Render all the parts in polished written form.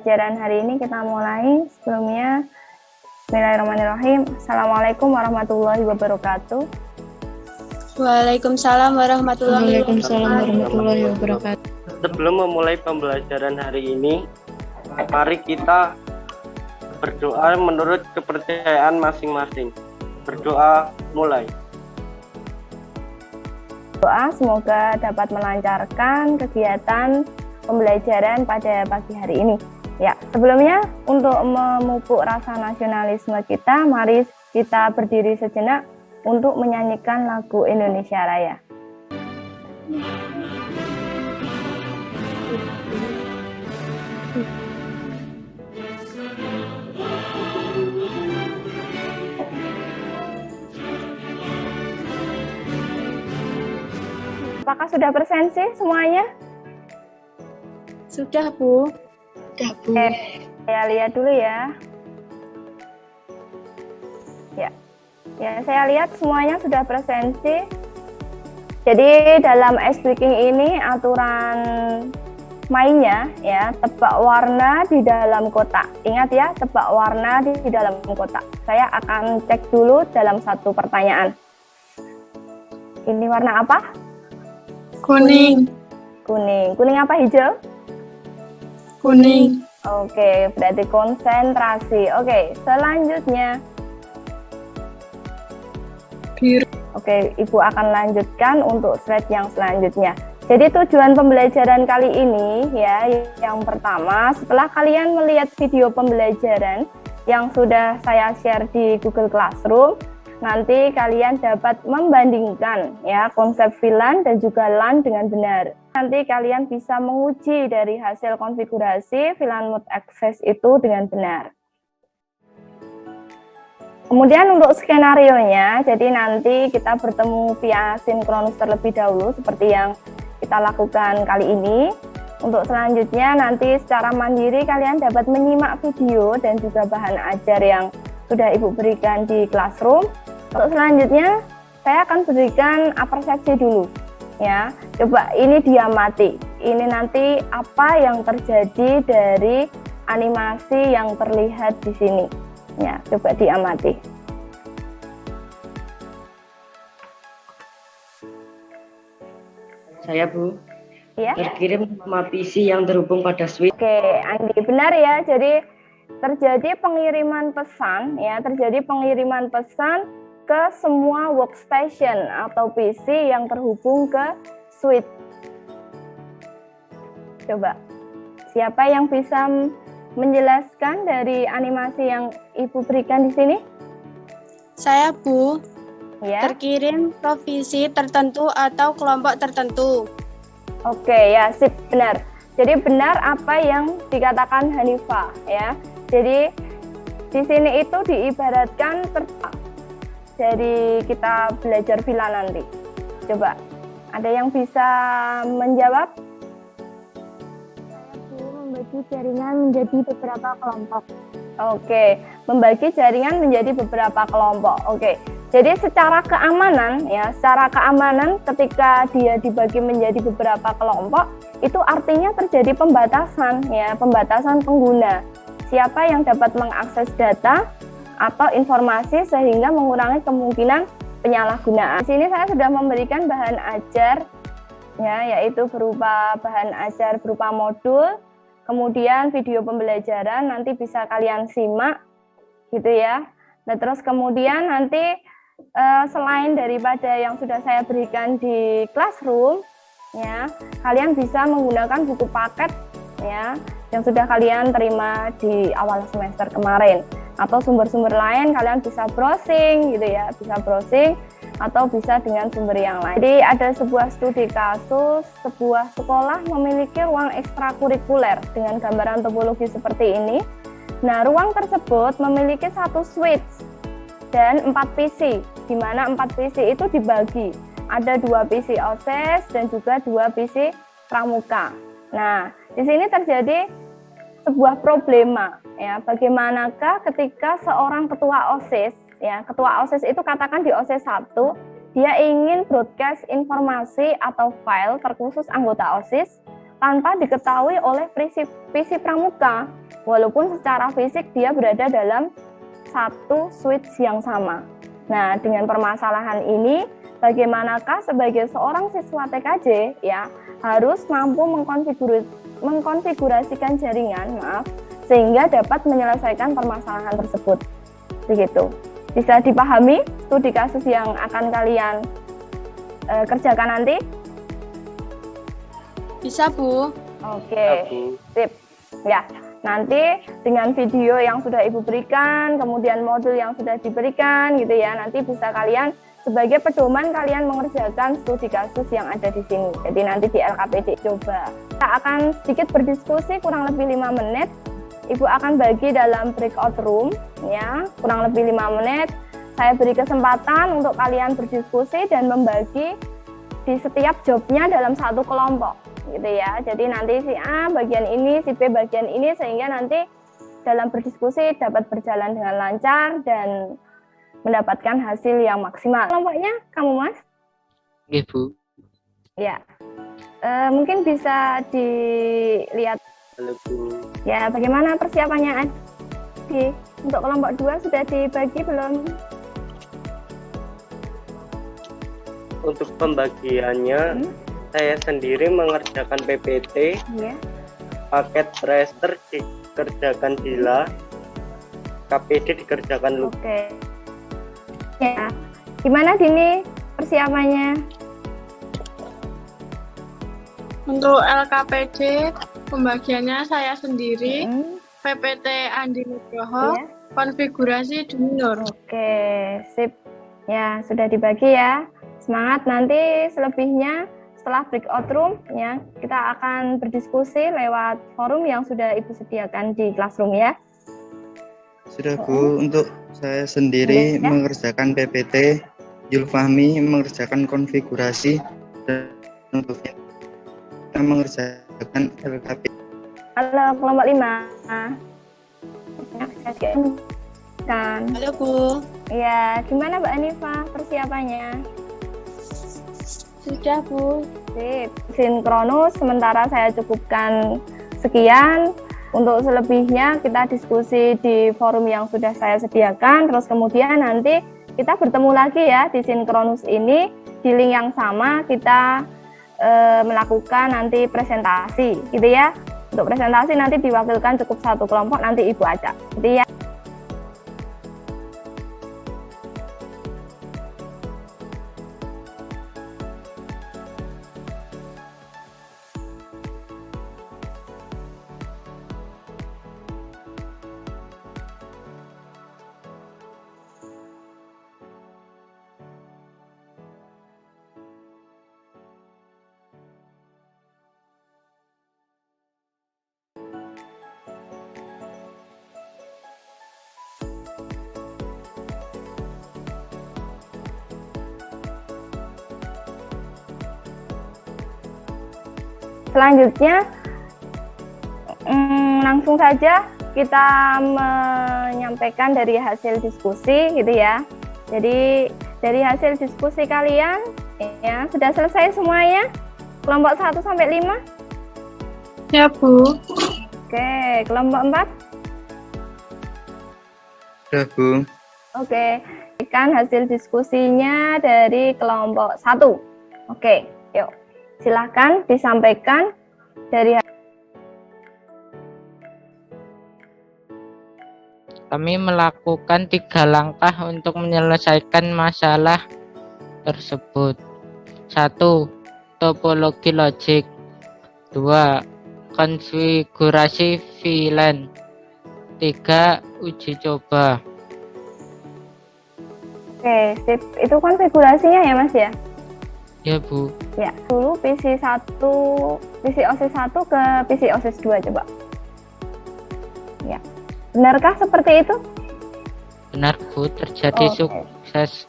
pembelajaran hari ini kita mulai. Sebelumnya, bismillahirrahmanirrahim. Assalamualaikum warahmatullahi wabarakatuh. Waalaikumsalam warahmatullahi wabarakatuh. Sebelum memulai pembelajaran hari ini, mari kita berdoa menurut kepercayaan masing-masing. Berdoa mulai. Doa semoga dapat melancarkan kegiatan pembelajaran pada pagi hari ini. Ya, sebelumnya untuk memupuk rasa nasionalisme kita, mari kita berdiri sejenak untuk menyanyikan lagu Indonesia Raya. Apakah sudah bersensi semuanya? Sudah, Bu. Saya lihat dulu ya. Ya, saya lihat semuanya sudah bersensi. Jadi dalam ice breaking ini aturan mainnya ya, tebak warna di dalam kotak. Ingat ya, tebak warna di dalam kotak. Saya akan cek dulu dalam satu pertanyaan. Ini warna apa? Kuning. Kuning apa, hijau? Kuning. Oke, berarti konsentrasi. Oke, selanjutnya. Biru. Oke, Ibu akan lanjutkan untuk slide yang selanjutnya. Jadi tujuan pembelajaran kali ini ya, yang pertama, setelah kalian melihat video pembelajaran yang sudah saya share di Google Classroom, nanti kalian dapat membandingkan ya konsep VLAN dan juga LAN dengan benar. Nanti kalian bisa menguji dari hasil konfigurasi VLAN mode access itu dengan benar. Kemudian untuk skenario-nya, jadi nanti kita bertemu via sinkronus terlebih dahulu seperti yang kita lakukan kali ini. Untuk selanjutnya nanti secara mandiri kalian dapat menyimak video dan juga bahan ajar yang sudah Ibu berikan di Classroom. Untuk selanjutnya saya akan berikan persepsi dulu. Ya, coba ini diamati. Ini nanti apa yang terjadi dari animasi yang terlihat di sini. Ya, coba diamati. Saya, Bu. Ya. Terkirim nama PC yang terhubung pada switch. Oke, Andi, benar ya. Jadi terjadi pengiriman pesan ya, ke semua workstation atau PC yang terhubung ke switch. Coba, siapa yang bisa menjelaskan dari animasi yang Ibu berikan di sini? Saya, Bu. Ya. Terkirim provisi tertentu atau kelompok tertentu. Oke, ya, sip, benar. Jadi benar apa yang dikatakan Hanifah ya. Jadi di sini itu diibaratkan dari kita belajar VLAN nanti. Coba, ada yang bisa menjawab? Saya membagi jaringan menjadi beberapa kelompok. Oke, membagi jaringan menjadi beberapa kelompok. Oke, jadi secara keamanan ya, ketika dia dibagi menjadi beberapa kelompok, itu artinya terjadi pembatasan ya, pembatasan pengguna. Siapa yang dapat mengakses data atau informasi sehingga mengurangi kemungkinan penyalahgunaan. Di sini saya sudah memberikan bahan ajar ya, yaitu berupa bahan ajar berupa modul, kemudian video pembelajaran nanti bisa kalian simak gitu ya. Nah, terus kemudian nanti selain daripada yang sudah saya berikan di Classroom ya, kalian bisa menggunakan buku paket ya yang sudah kalian terima di awal semester kemarin, atau sumber-sumber lain kalian bisa browsing gitu ya, bisa browsing atau bisa dengan sumber yang lain. Jadi ada sebuah studi kasus, sebuah sekolah memiliki ruang ekstrakurikuler dengan gambaran topologi seperti ini. Nah, ruang tersebut memiliki satu switch dan 4 PC, di mana 4 PC itu dibagi. Ada 2 PC OSIS dan juga 2 PC pramuka. Nah, di sini terjadi sebuah problema ya, bagaimanakah ketika seorang ketua OSIS ya, ketua OSIS itu katakan di OSIS 1 dia ingin broadcast informasi atau file terkhusus anggota OSIS tanpa diketahui oleh PC Pramuka, walaupun secara fisik dia berada dalam satu switch yang sama. Nah, dengan permasalahan ini, bagaimanakah sebagai seorang siswa TKJ ya harus mampu mengkonfigurasikan jaringan, sehingga dapat menyelesaikan permasalahan tersebut. Begitu. Bisa dipahami studi kasus yang akan kalian kerjakan nanti? Bisa, Bu. Oke, sip. Ya, nanti dengan video yang sudah Ibu berikan, kemudian modul yang sudah diberikan gitu ya, nanti bisa kalian sebagai pedoman kalian mengerjakan studi kasus yang ada di sini. Jadi nanti di LKPD coba. Kita akan sedikit berdiskusi kurang lebih 5 menit. Ibu akan bagi dalam breakout room ya, kurang lebih 5 menit. Saya beri kesempatan untuk kalian berdiskusi dan membagi di setiap jobnya dalam satu kelompok gitu ya. Jadi nanti si A bagian ini, si B bagian ini, sehingga nanti dalam berdiskusi dapat berjalan dengan lancar dan mendapatkan hasil yang maksimal. Kelompoknya kamu, Mas? Ibu. Ya. Mungkin bisa dilihat. Halo, Bu. Ya, bagaimana persiapannya Adi? Untuk kelompok 2 sudah dibagi belum? Untuk pembagiannya, saya sendiri mengerjakan PPT, Ya. paket tracer dikerjakan Dila, KPD dikerjakan Lu. Oke. Ya. Gimana Dini persiapannya? Untuk LKPD, pembagiannya saya sendiri, PPT Andi Nugroho, Ya. konfigurasi Junior. Oke, sip. Ya, sudah dibagi ya. Semangat, nanti selebihnya setelah breakout room ya, kita akan berdiskusi lewat forum yang sudah Ibu sediakan di Classroom ya. Sudah Bu, untuk saya sendiri Ya. mengerjakan PPT, Julfahmi mengerjakan konfigurasi, dan untuk kita mengerjakan LKP. Halo, kelompok 5. Kan. Halo, Bu. Ya, gimana Mbak Anifa persiapannya? Sudah, Bu. Sip. Sinkronus, sementara saya cukupkan sekian. Untuk selebihnya kita diskusi di forum yang sudah saya sediakan. Terus kemudian nanti kita bertemu lagi ya di sinkronus ini. Di link yang sama kita melakukan nanti presentasi gitu ya. Untuk presentasi nanti diwakilkan cukup satu kelompok, nanti Ibu ajak gitu ya. Selanjutnya langsung saja kita menyampaikan dari hasil diskusi gitu ya. Jadi dari hasil diskusi kalian ya sudah selesai semuanya? Kelompok 1 sampai 5? Ya, Bu. Oke, kelompok 4? Sudah Bu. Oke, kan hasil diskusinya dari kelompok 1. Oke, yuk. Silahkan disampaikan dari Kami melakukan 3 langkah untuk menyelesaikan masalah tersebut. 1. Topologi logik. 2. Konfigurasi VLAN. 3. Uji coba. Oke, sip. Itu konfigurasinya ya Mas ya? Ya, Bu. Ya, dulu PC OSIS 1 ke PC OSIS 2 coba. Ya. Benarkah seperti itu? Benar, Bu, terjadi Oke. sukses.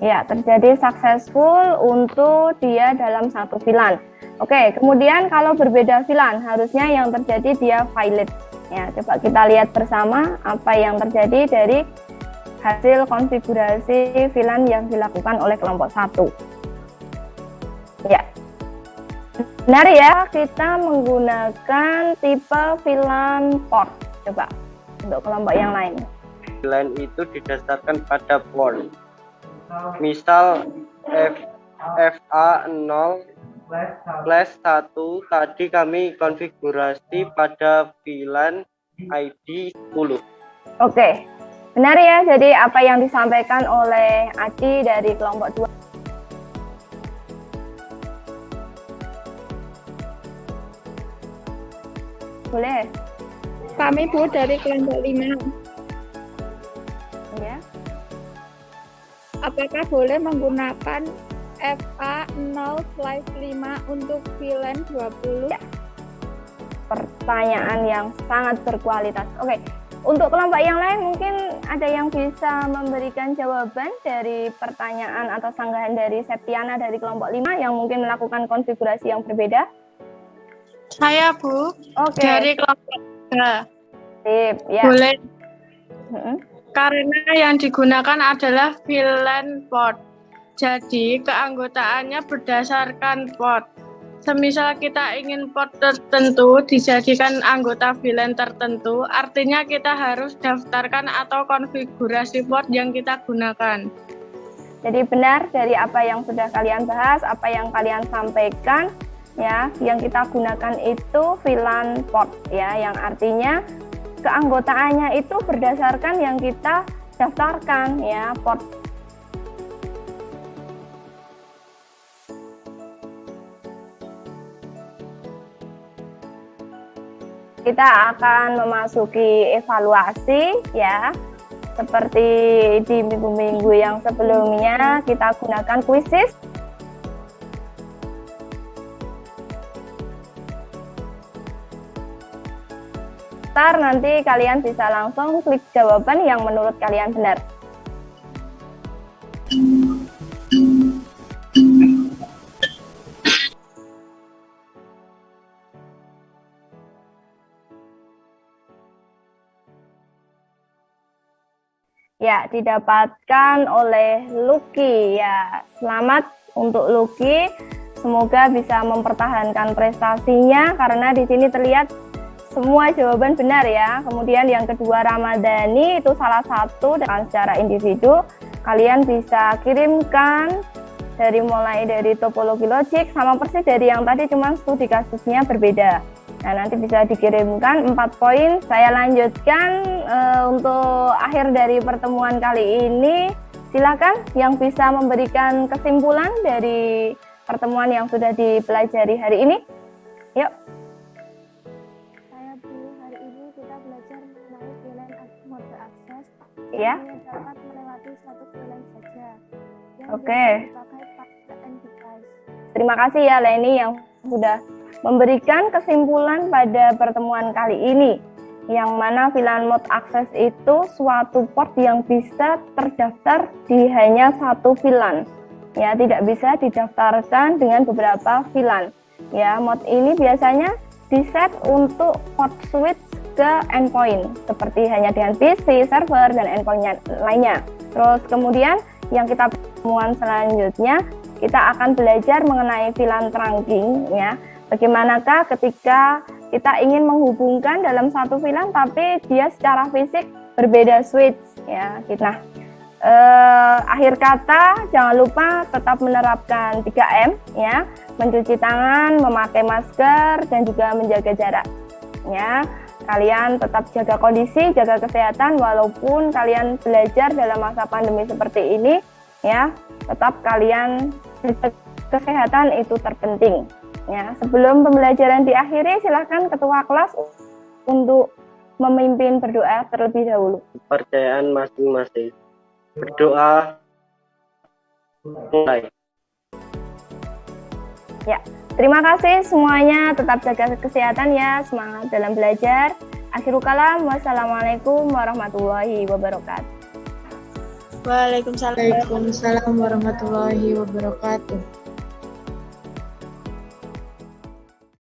Ya, terjadi successful untuk dia dalam satu VLAN. Oke, kemudian kalau berbeda VLAN, harusnya yang terjadi dia violet. Ya, coba kita lihat bersama apa yang terjadi dari hasil konfigurasi VLAN yang dilakukan oleh kelompok 1. Ya. Benar ya, kita menggunakan tipe VLAN port. Coba untuk kelompok yang lain. VLAN itu didasarkan pada port. Misal FA0/1 tadi kami konfigurasi pada VLAN ID 10. Oke, benar ya. Jadi apa yang disampaikan oleh Aci dari kelompok 2. Boleh? Kami Bu dari kelompok 5. Ya. Apakah boleh menggunakan FA0/5 untuk VLAN 20? Ya. Pertanyaan yang sangat berkualitas. Oke, untuk kelompok yang lain mungkin ada yang bisa memberikan jawaban dari pertanyaan atau sanggahan dari Septiana dari kelompok 5 yang mungkin melakukan konfigurasi yang berbeda. Saya Bu Oke, dari kelompok 3. sip, ya. Boleh Mm-mm. karena yang digunakan adalah VLAN port. Jadi keanggotaannya berdasarkan port. Semisal kita ingin port tertentu dijadikan anggota VLAN tertentu, artinya kita harus daftarkan atau konfigurasi port yang kita gunakan. Jadi benar dari apa yang sudah kalian bahas, apa yang kalian sampaikan, ya, yang kita gunakan itu VLAN port, ya, yang artinya keanggotaannya itu berdasarkan yang kita daftarkan, ya, port. Kita akan memasuki evaluasi, ya. Seperti di minggu-minggu yang sebelumnya kita gunakan kuisis. Nanti kalian bisa langsung klik jawaban yang menurut kalian benar. Ya, didapatkan oleh Lucky, ya. Selamat untuk Lucky. Semoga bisa mempertahankan prestasinya karena di sini terlihat semua jawaban benar ya. Kemudian yang kedua Ramadhani itu salah satu dan secara individu kalian bisa kirimkan mulai dari topologi logik sama persis dari yang tadi, cuma studi kasusnya berbeda. Nah, nanti bisa dikirimkan 4 poin. Saya lanjutkan untuk akhir dari pertemuan kali ini. Silakan yang bisa memberikan kesimpulan dari pertemuan yang sudah dipelajari hari ini. Yuk. Ya. dapat melewati satu VLAN saja. Oke. Dipakai pada end device. Terima kasih ya Leni yang sudah memberikan kesimpulan pada pertemuan kali ini. Yang mana VLAN mode akses itu suatu port yang bisa terdaftar di hanya satu VLAN. Ya, tidak bisa didaftarkan dengan beberapa VLAN. Ya, mode ini biasanya diset untuk port switch ke endpoint seperti hanya dengan PC, server, dan endpoint lainnya. Terus kemudian yang kita pertemuan selanjutnya kita akan belajar mengenai VLAN trunking ya. Bagaimanakah ketika kita ingin menghubungkan dalam satu VLAN tapi dia secara fisik berbeda switch ya. Nah, akhir kata jangan lupa tetap menerapkan 3M ya, mencuci tangan, memakai masker, dan juga menjaga jarak ya. Kalian tetap jaga kondisi, jaga kesehatan walaupun kalian belajar dalam masa pandemi seperti ini ya. Tetap kalian jaga kesehatan itu terpenting ya. Sebelum pembelajaran diakhiri, silakan ketua kelas untuk memimpin berdoa terlebih dahulu. Kepercayaan masing-masing. Berdoa mulai. Ya, terima kasih semuanya. Tetap jaga kesehatan ya. Semangat dalam belajar. Akhirul kalam. Wassalamualaikum warahmatullahi wabarakatuh. Waalaikumsalam. Waalaikumsalam warahmatullahi wabarakatuh.